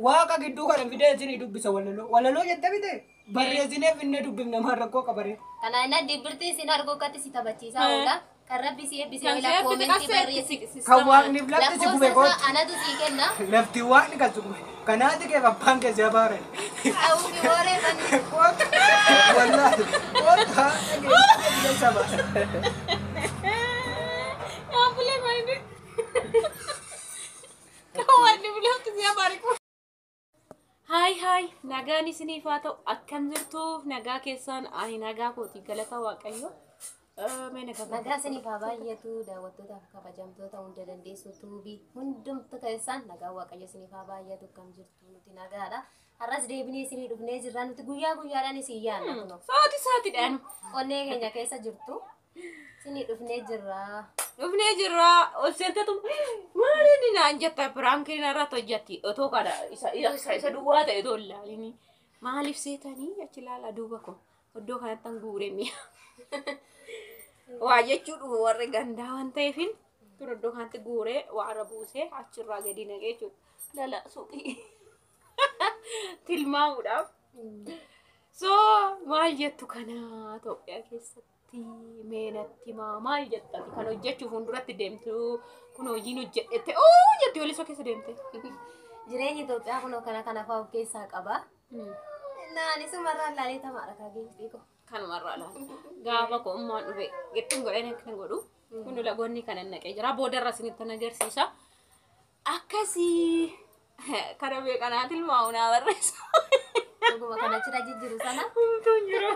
Waaqa gidduu kana fidee isinii dubbisa walaloo. Walaloo jette bite barreessinee finnee dubbifna maal rakkoo qabaree. Kana inni dibbirtii isin arguukkatti si taphachiisaa oola. Kan rabbi si eebbisee ila koomentii barreessi. Kan waaqniif lafti si gube kooti. Anatu si kenna. Lafti waaqni kan si gube. Kanaati kee abbaan kee si abaare. Awuufi hooree fanni. Wallaahi. Koota. Dhageessee saba. Ambulee maayini. Kawanni bulootu si abaare ko. Hai, nagaan isiniif haa ta'u akkam jirtu nagaa keessan ani nagaa kooti galata waaqayyo. Nagaa isiniif haa baay'atu daawwattootaaf kabajamtoota hunda dandeessu tuubii hundumtu keessan nagaa waaqayyo isiniif haa baay'atu akkam jirtu nuti nagaadha. Har'as deebinee isinii dhufnee jirra nuti guyyaadhaan isin yaadna kunoo. Saatiidhaan. Onnee keenya keessa jirtu isinii dhufnee jirra. Obseentatu maaliin naan jetta piraankiin irratti hojjetti otoo kana isa duwwaa ta'e otoo ilaalini maaliif seetanii achi ilaala duuba koo iddoo kanatti an guure mi'a waa jechuu dhufu warri gandaa waan ta'eefin tun iddoo kanatti guuree waara buusee achirraa gadi naqee jechuudha lala suuqii tilmaamuudhaaf so maal jettu kana Itoophiyaa keessatti meenatti maal jettati kan hojjechuuf hunduratti deemtu kun hojiin hojjedhette jetti walisoo keessa deemte. Jireenyi Itoophiyaa kunoo kana fa'aa of keessaa qaba. Naani sumarraan laalee tamaadha kaagee ko. Kanumarraa laala. Gaafa ko ummaan dhufe gettuun godhanii akkana godhu. Kun lagoonni kana naqee jira. Boodarra isinitti agarsiisa. Akkasii kana beekanaa tilmaamu naa barreessa. Dhuguma kana jira jijjiiru sana. Humtuun jira.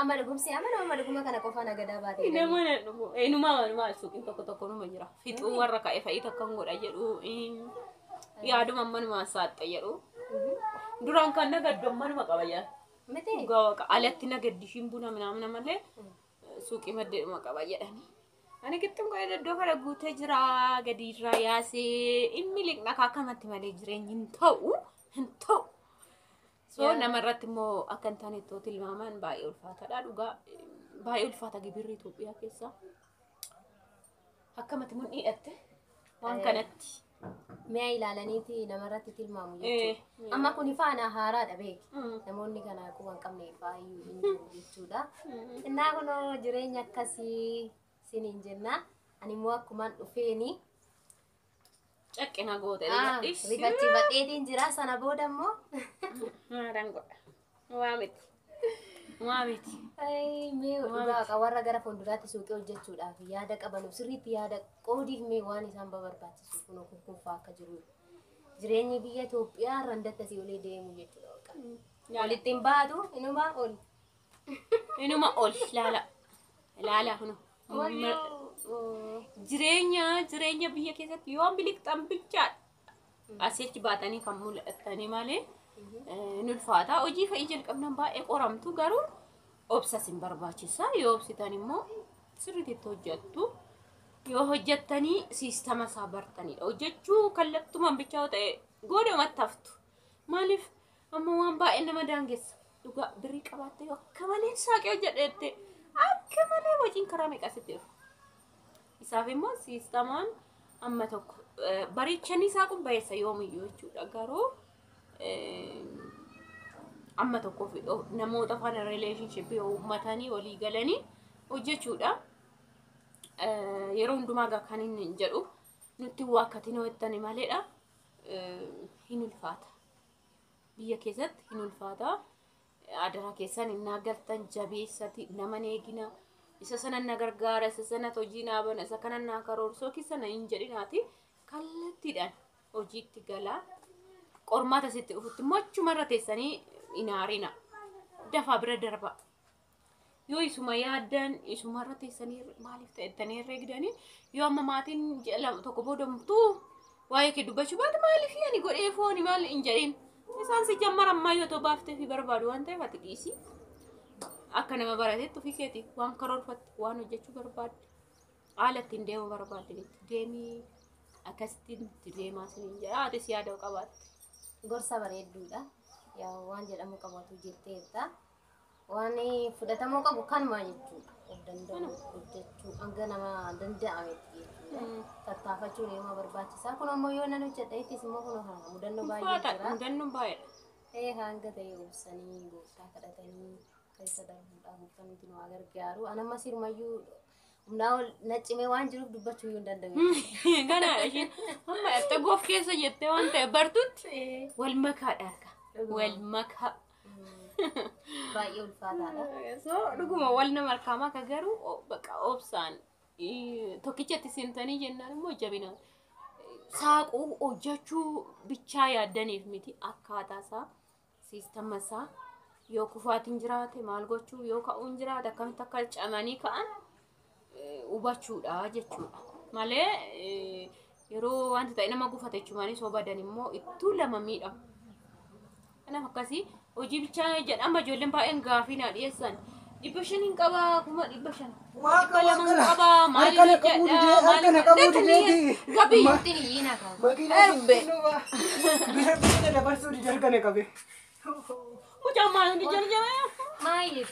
Amma dhuguma kana qofa nagadaa baatee. Nama dhugu. Eenyumaa suuqiin tokko numa jira. Fixuu warra ka'e fa'ii takka hin godha jedhu. Yaaduma ammanumaa saaxxa jedhu. Duraan kan nagaddu ammanuma qaba jedha. Miti. Gawa alatti nagaddi buna minamna malee suuqii maddeedhuma qaba jedhani. Ani gittum godhee iddoo kana guutee jira gadi irraa yaasee inni liqna akkamatti malee jireenyi hin ta'u. So namarratti immoo akka hin taane ittoo tilmaaman baay'ee ulfaataadha dhugaa baay'ee ulfaata gibirri Itoophiyaa keessa. Akkamatti mun dhiyatte waan kanatti. Mi'a ilaalaniiti namarratti tilmaamu jechuudha. Amma kun faana haaraadha beeki. Namoonni kana akkuma hin qabne faayyuu hin jiru jechuudha. Innaa kunoo jireenya akkasii siniin jenna. Ani immoo akkumaan dhufeeni. Caqqina goote. Rifachiifadheetiin jira sana booda immoo. Maadaan godha. Waa miti. Mee dhugaa warra gara fuulduraatti suuqii hojjechuudhaaf yaada qabanuuf sirriitti yaada qoodiif mee waan isaan barbaachisu kunoo kunfaa akka jiru. Jireenyi biyya Itoophiyaa randatta si olee deemu jechuudha. Walitti hin baatu inuma ol laala kuno. Jireenya biyya keessatti yoo biliqxan bilchaadha. Asitti baatanii kan mul'atanii malee nulfaata hojii fa'ii jalqabnan baay'ee qoramtu garuu obsa sin barbaachisa yoo obsitan immoo sirriitti hojjettu yoo hojjettanii siistama isaa bartanidha hojjechuu kallattumaan bichaa ta'e godhumatti haftu maaliif amma waan baay'ee nama daangessa dhugaa birrii qabaattee akka malee saaqee hojjedheette akka malee hojiin karaa meeqasitti dhufu isaaf immoo siistamaan amma tokko bariichanni isaa kun baay'eessa yoomiyyuu jechuudha garuu amma tokko namoota faana relationship uummatanii walii galanii hojjechuudha. Yeroo hundumaa kan inni jedhu nuti wakkati noottani maleedha. Hin ulfaata. Biyya keessatti hin ulfaata. Adara keessan hin agartan jabeessati nama eegina. Isa sana na gargaara, isa sana hojii naa bana, isa kana naa karoorsoo keessana hin jedhinaati. Kallattiidhaan hojiitti galaa. Qormaata sitti dhufutti mochumarra teessanii inaarina dafaa bira darba yoo isuma yaaddan isumarra teessanii maaliif ta'ettanii herreegdanii yoo amma maatiin jedhamu tokko boodamtu waa'ee kee dubbachuu baate maaliif ani godhee fooni maal hin jedhin isaan si jammar ammaa yoo ta'u baaftee fi barbaadu waan ta'eef ati dhiisi akka nama barateetti ofii keeti waan karoorfatte waan hojjechuu barbaadde haala ittiin deemuu barbaadde deemii akkasittiin deemaa siniin jedha ati si yaada qabaatte. Gorsa bareedduudha. Yaa waan jedhamu qabatu jetteetta. Wani fudhatamoo qabu kanuma jechuudha. Of danda'u hojjechuu hanga nama danda'ametti jechuudha. Tattaafachuun yoo barbaachisaa. Kun ammoo yoo nan hojjedha ittis immoo kun mudannoo baay'ee jira. Mudannoo baay'ee. Hanga ta'e obsanii gooftaa kadhatanii keessa darbuudhaaf kan nuti nu gargaaru. Anamma sirumayyuu humnaa ol naccimee waan jiruuf dubbachuu hin danda'u. Ganaa isheen amma erga goof keessa jettee waan ta'e bartutti wal makaadha harka. Wal makaa. Baay'ee ulfaataadha. So dhuguma wal nama harkaamaa ka garuu bakka obsaan tokkichatti seentanii jennaan immoo jabina saaquu hojjechuu bichaa yaaddaniif miti akkaataa isaa siistama isaa yoo kufaatiin jiraate maal gochuu yoo ka'uun jiraate akkamitti akka camanii ka'an hubachuudha jechuudha malee yeroo wanti ta'e nama gufate jechuunis sobadan immoo ittuu lama miidhamu. Kanaaf akkasii hojii bichaa jedhama ijoolleen baay'een gaafii na dhiyeessan. 500 qaba kuma 500. Waaqa qaba maali jedha maali gabii Tiniina qaba. Makiinaa bira dabarsuu di jalqabe qabe. Mucaa maal hundi jalqabe? Maayif.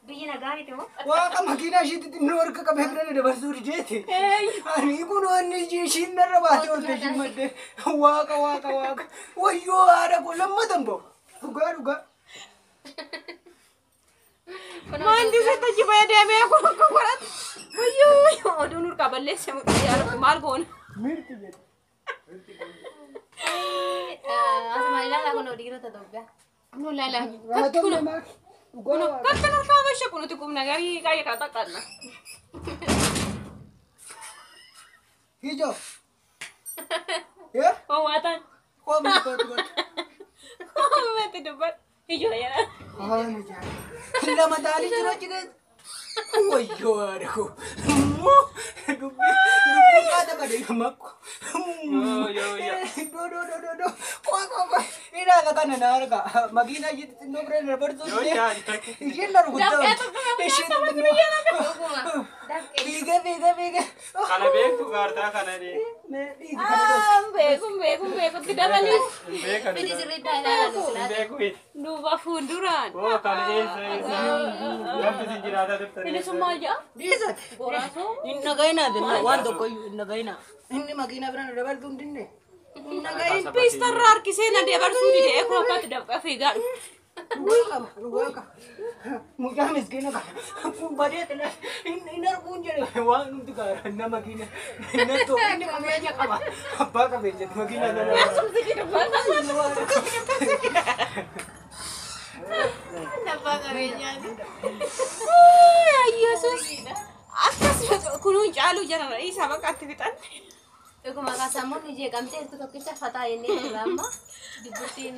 Biyyi nagaa miti moo? Waaqa makiinaa ishiitti xinnoo harka qabee bira dabarsuu di jeeti. Ani kun wanni ishiin narra baatee olte ishiin maddee. Waaqa. Wayyoo haadha kun lammatan ba'u. Dhugaa. Mandi setta jibaya deemee kun akka godhatu. Wayyoo oduun urgaa balleesse maal goona? Mirti jedhe. Asuma ilaalaa kun dhiirota Itoophiyaa. Nu lala. Dhugaa. Kakkan harkaa bashe kunuti kumna garii kaayee kaa taqqanna. Hijo. Yeah? Hawwaatan. Mati dubbat. Hijo yaa. Ani jaa. Lama taali jira jira. Wayyoo haadha ko. Dubbii kaata badee makko. Do. Koo. Ina kana na arga. Makiinaa ishiitti xinnoo bira dabarsuu di. Ishiin na rukuttaa. Ishiin xinnoo. Biiga. Kana beektu gaartaa kana de. Beekum dabali. Beekan. Bini sirriidhaa ilaalaa Beeku. Duuba fuulduraan. Oh kana eessa. Lafti si jiraata turte. Ini semua aja. Dhiisate. Goraasoo. Inni gaina dinna waan tokko iyyuu inni gaina. Inni makiinaa bira dabarsuu hin dinne. Pistarra harkisee na dabarsuu dide eekoo akkatti dabqa fiigaa. Dhugaa qaba. Mucaa miskiina qaba. Kun badee tila inni arguun jedhe waan nuti gaara nama makiina. Inni tokkinni qabeenya qaba. Abbaa qabeenya makiina sana. Abbaa qabeenyaati. Yesus. Akkas kunuun caaluu jira isa baqaatti fixan. Dhuguma kaasamuun jeeqamteetu tokkicha fataa jennee jirra amma dubbittiin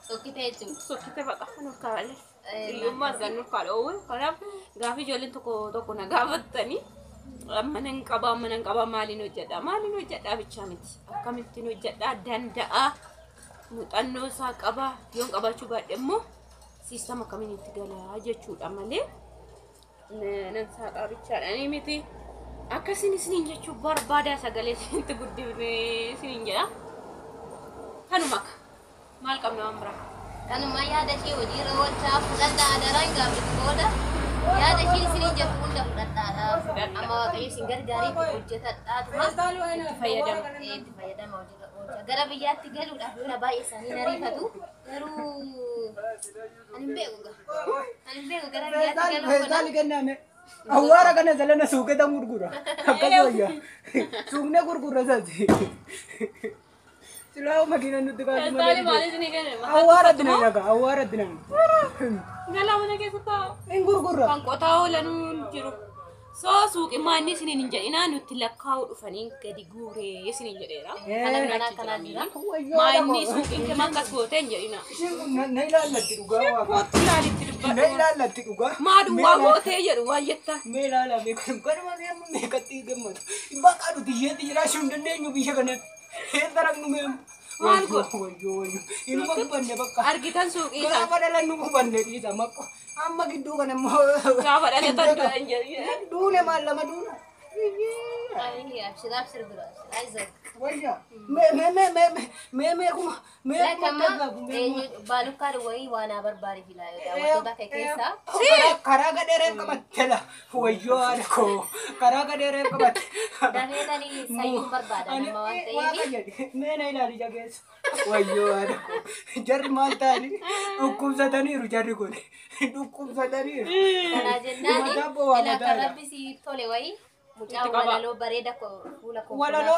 sokkitee jechuudha. Sokkite baqa nuuf kaa'ale. Iyyummaa isaan nuuf kaa'e. Kanaaf gaafa ijoolleen tokko na gaafattanii mana hin qabaa maaliin hojjedhaa bichaa miti. Akkamittiin hojjedhaa danda'a. Muuxannoo isaa qaba. Yoon qabaachuu baadhe immoo siistama akkamiin itti galaa jechuudha malee nan saaqaa bichaadhaan miti. Akkasiin isiniin jechuun barbaada sagalee isinitti guddifnee isiniin jedha. Kanuma akka maal qabna waan biraa? Kanuma yaada ishee hojiirra oolchaa fudhadhaa daraan gaafatu booda yaada ishee isiniin jettu hunda fudhadhaadhaaf amma waaqayyo isin gargaarii hojjetadhaatuma itti fayyadama hojiirra oolchaa. Gara biyyaatti galuudhaaf yoona baay'ee isaanii nariifatu garuu ani hin beeku gara biyyaatti galuu Awwaara kana jalana suuqetan gurgura. Akkas wayyaa. Suuqne gurgura sati. Silaa makiina nuti kaasuma. Taali maaliif ni gane? Awwaara dinan naga. Awwaara dinan. Galaa mana keessa taa'u. In gurgura. Kan qotaa oolanuu jiru. So suuqi maanni isiniin hin jedhinaa nuti lakkaa'uu dhufanii gadi guuree isiniin jedheera. kanaan jira. Maanni suuqiin kee makkas gootee hin jedhinaa. Na ilaallatti dhugaa waa. Kootti ilaalitti Na dubbadhu. ilaallatti dhugaa. Maaduu waa gootee jedhu waan jettaa. Mee ilaalame kanuma meemu meeqatti gammadu. Bakka nuti isheetti jiraachuu hin dandeenyu biyya kanatti. Eessa raqnu meemu. Maal godhu? Wayyoo. Inuma gubanne bakka. Argitan suuqii isaa. Gaafa dhalannu gubanne dhiisa makko. Amma gidduu kana immoo. Gaafa dhalatan du'an jedhu. Duune maal lama duuna. Abshir bira. Aiza. Wayya. Mee kuma. Baalukkaan wayii waan barbaade filaa yoo daawwattoota kee keessaa. Karaa gadheereen qabatte la. Wayyoo haadha koo. Karaa gadheereen qabatte. Dafeetanii sayyuun barbaada nama waan ta'eef. Mee na ilaali jageessa. Wayyoo haadha koo. Jarri maal ta'ani? Dhukkubsataniiru jarri kun. Dhukkubsataniiru. Kanaa jennaan ila kan rabbi siif tole wayii. Mucaa walaloo bareeda fuula koo. Walaloo